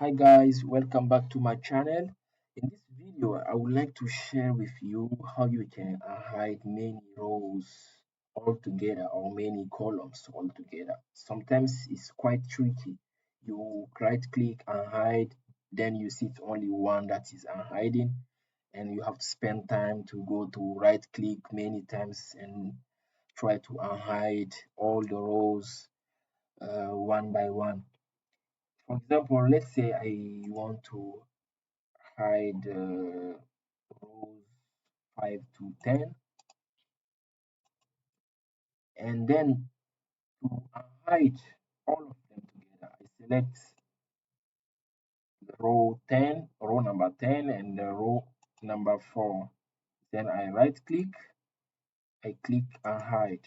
Hi guys, welcome back to my channel. In this video, I would like to share with you how you can hide many rows all together or many columns all together. Sometimes it's quite tricky. You right click and hide, then you see it's only one that is unhiding, and you have to spend time to go to right click many times and try to unhide all the rows one by one. For example, let's say I want to hide rows 5 to 10, and then to hide all of them together, I select the row 10, row number 10, and the row number 4. Then I right click, I click unhide.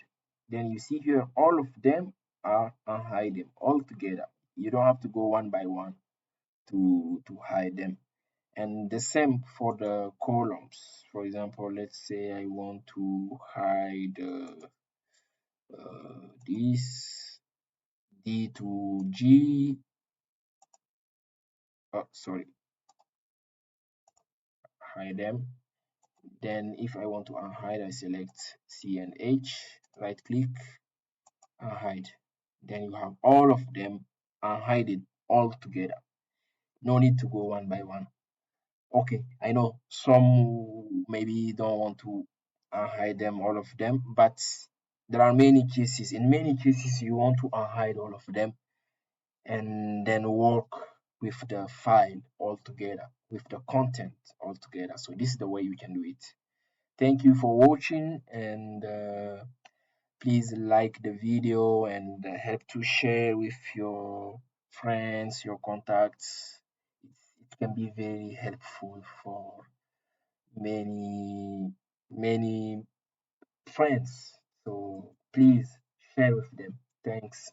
Then you see here all of them are unhidden all together. You don't have to go one by one to hide them. And the same for the columns. For example, let's say I want to hide this D to G. Oh, sorry, hide them. Then if I want to unhide, I select C and H, right click, unhide. Then you have all of them unhided all together. No need to go one by one. Okay, I know some maybe don't want to unhide them, all of them, but there are many cases. In many cases, you want to unhide all of them and then work with the file altogether, with the content altogether. So this is the way you can do it. Thank you for watching, and please like the video and help to share with your friends, your contacts. It can be very helpful for many friends. So please share with them. Thanks.